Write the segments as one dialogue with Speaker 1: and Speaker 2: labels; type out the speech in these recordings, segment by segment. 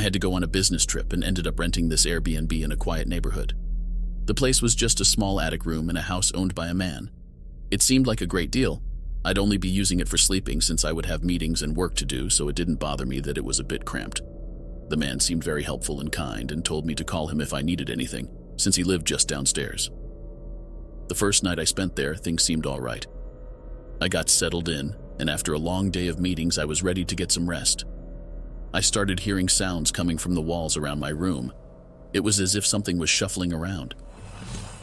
Speaker 1: I had to go on a business trip and ended up renting this Airbnb in a quiet neighborhood. The place was just a small attic room in a house owned by a man. It seemed like a great deal. I'd only be using it for sleeping since I would have meetings and work to do, so it didn't bother me that it was a bit cramped. The man seemed very helpful and kind and told me to call him if I needed anything, since he lived just downstairs. The first night I spent there, things seemed all right. I got settled in, and after a long day of meetings, I was ready to get some rest. I started hearing sounds coming from the walls around my room. It was as if something was shuffling around.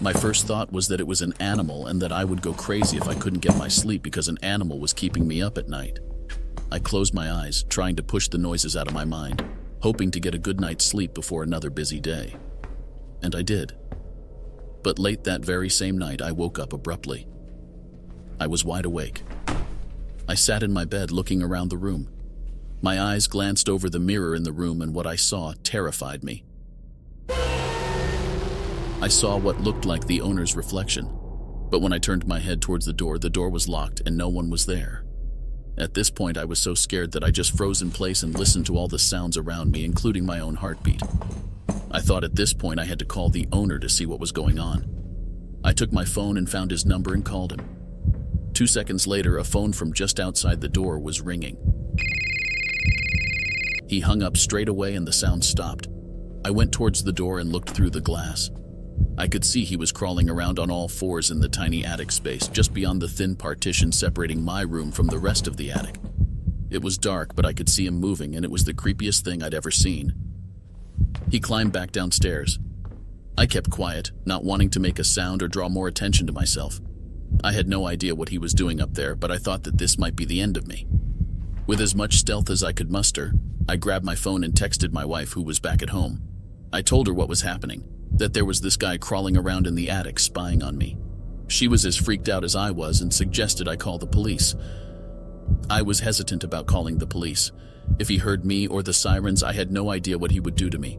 Speaker 1: My first thought was that it was an animal and that I would go crazy if I couldn't get my sleep because an animal was keeping me up at night. I closed my eyes, trying to push the noises out of my mind, hoping to get a good night's sleep before another busy day. And I did. But late that very same night, I woke up abruptly. I was wide awake. I sat in my bed looking around the room. My eyes glanced over the mirror in the room, and what I saw terrified me. I saw what looked like the owner's reflection, but when I turned my head towards the door was locked and no one was there. At this point, I was so scared that I just froze in place and listened to all the sounds around me, including my own heartbeat. I thought at this point I had to call the owner to see what was going on. I took my phone and found his number and called him. 2 seconds later, a phone from just outside the door was ringing. He hung up straight away and the sound stopped. I went towards the door and looked through the glass. I could see he was crawling around on all fours in the tiny attic space just beyond the thin partition separating my room from the rest of the attic. It was dark, but I could see him moving, and it was the creepiest thing I'd ever seen. He climbed back downstairs. I kept quiet, not wanting to make a sound or draw more attention to myself. I had no idea what he was doing up there, but I thought that this might be the end of me. With as much stealth as I could muster, I grabbed my phone and texted my wife, who was back at home. I told her what was happening, that there was this guy crawling around in the attic spying on me. She was as freaked out as I was and suggested I call the police. I was hesitant about calling the police. If he heard me or the sirens, I had no idea what he would do to me,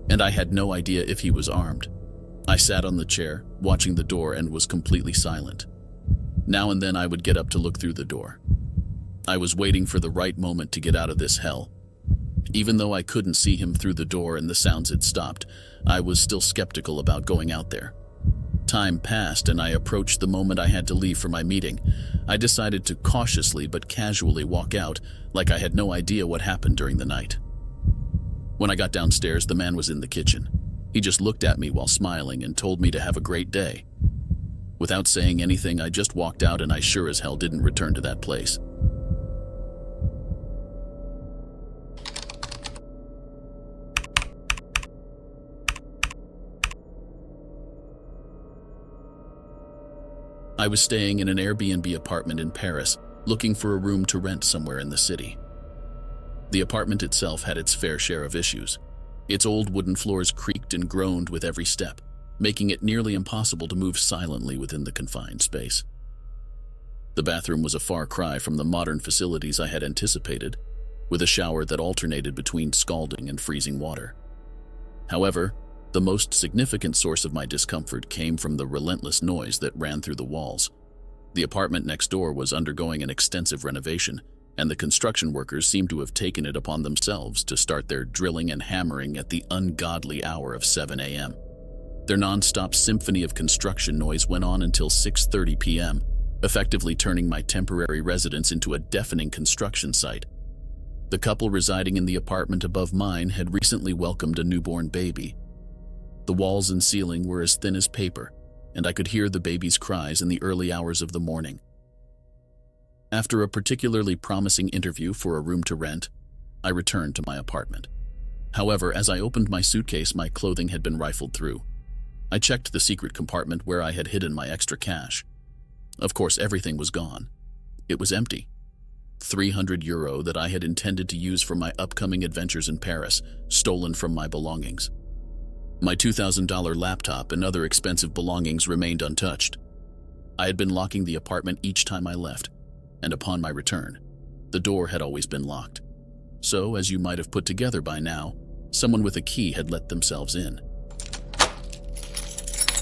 Speaker 1: and I had no idea if he was armed. I sat on the chair, watching the door, and was completely silent. Now and then I would get up to look through the door. I was waiting for the right moment to get out of this hell. Even though I couldn't see him through the door and the sounds had stopped, I was still skeptical about going out there. Time passed and I approached the moment I had to leave for my meeting. I decided to cautiously but casually walk out, like I had no idea what happened during the night. When I got downstairs, the man was in the kitchen. He just looked at me while smiling and told me to have a great day. Without saying anything, I just walked out, and I sure as hell didn't return to that place. I was staying in an Airbnb apartment in Paris, looking for a room to rent somewhere in the city. The apartment itself had its fair share of issues. Its old wooden floors creaked and groaned with every step, making it nearly impossible to move silently within the confined space. The bathroom was a far cry from the modern facilities I had anticipated, with a shower that alternated between scalding and freezing water. However, the most significant source of my discomfort came from the relentless noise that ran through the walls. The apartment next door was undergoing an extensive renovation, and the construction workers seemed to have taken it upon themselves to start their drilling and hammering at the ungodly hour of 7 a.m. Their non-stop symphony of construction noise went on until 6:30 p.m., effectively turning my temporary residence into a deafening construction site. The couple residing in the apartment above mine had recently welcomed a newborn baby. The walls and ceiling were as thin as paper, and I could hear the baby's cries in the early hours of the morning. After a particularly promising interview for a room to rent, I returned to my apartment. However, as I opened my suitcase, my clothing had been rifled through. I checked the secret compartment where I had hidden my extra cash. Of course, everything was gone. It was empty. €300 that I had intended to use for my upcoming adventures in Paris, stolen from my belongings. My $2,000 laptop and other expensive belongings remained untouched. I had been locking the apartment each time I left, and upon my return, the door had always been locked. So, as you might have put together by now, someone with a key had let themselves in.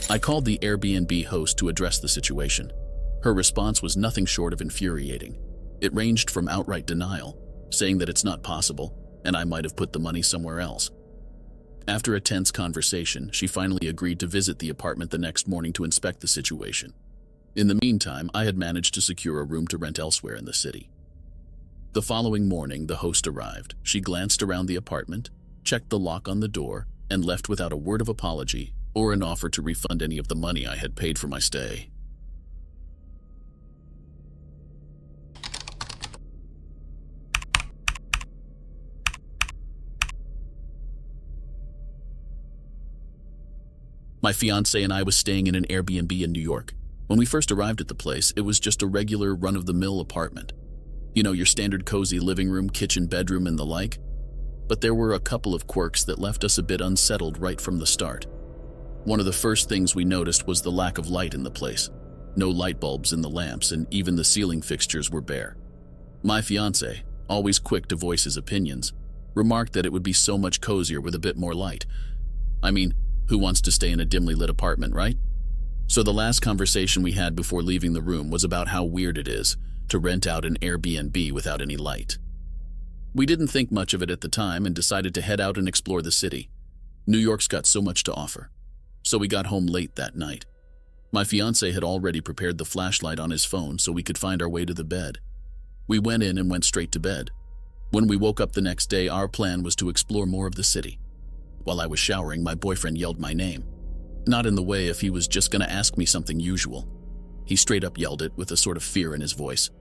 Speaker 1: I called the Airbnb host to address the situation. Her response was nothing short of infuriating. It ranged from outright denial, saying that it's not possible, and I might have put the money somewhere else. After a tense conversation, she finally agreed to visit the apartment the next morning to inspect the situation. In the meantime, I had managed to secure a room to rent elsewhere in the city. The following morning, the host arrived. She glanced around the apartment, checked the lock on the door, and left without a word of apology or an offer to refund any of the money I had paid for my stay. My fiancé and I was staying in an Airbnb in New York. When we first arrived at the place, it was just a regular run-of-the-mill apartment. You know, your standard cozy living room, kitchen, bedroom, and the like. But there were a couple of quirks that left us a bit unsettled right from the start. One of the first things we noticed was the lack of light in the place. No light bulbs in the lamps, and even the ceiling fixtures were bare. My fiancé, always quick to voice his opinions, remarked that it would be so much cozier with a bit more light. I mean, who wants to stay in a dimly lit apartment, right? So the last conversation we had before leaving the room was about how weird it is to rent out an Airbnb without any light. We didn't think much of it at the time and decided to head out and explore the city. New York's got so much to offer. So we got home late that night. My fiancé had already prepared the flashlight on his phone so we could find our way to the bed. We went in and went straight to bed. When we woke up the next day, our plan was to explore more of the city. While I was showering, my boyfriend yelled my name. Not in the way if he was just going to ask me something usual. He straight up yelled it with a sort of fear in his voice.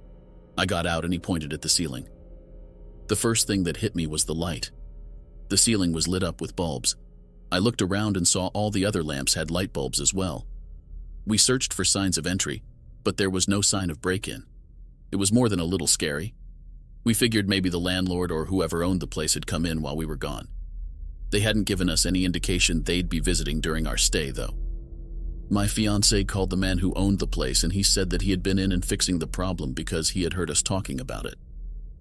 Speaker 1: I got out and he pointed at the ceiling. The first thing that hit me was the light. The ceiling was lit up with bulbs. I looked around and saw all the other lamps had light bulbs as well. We searched for signs of entry, but there was no sign of break-in. It was more than a little scary. We figured maybe the landlord or whoever owned the place had come in while we were gone. They hadn't given us any indication they'd be visiting during our stay, though. My fiancé called the man who owned the place and he said that he had been in and fixing the problem because he had heard us talking about it.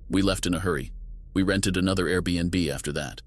Speaker 1: We left in a hurry. We rented another Airbnb after that.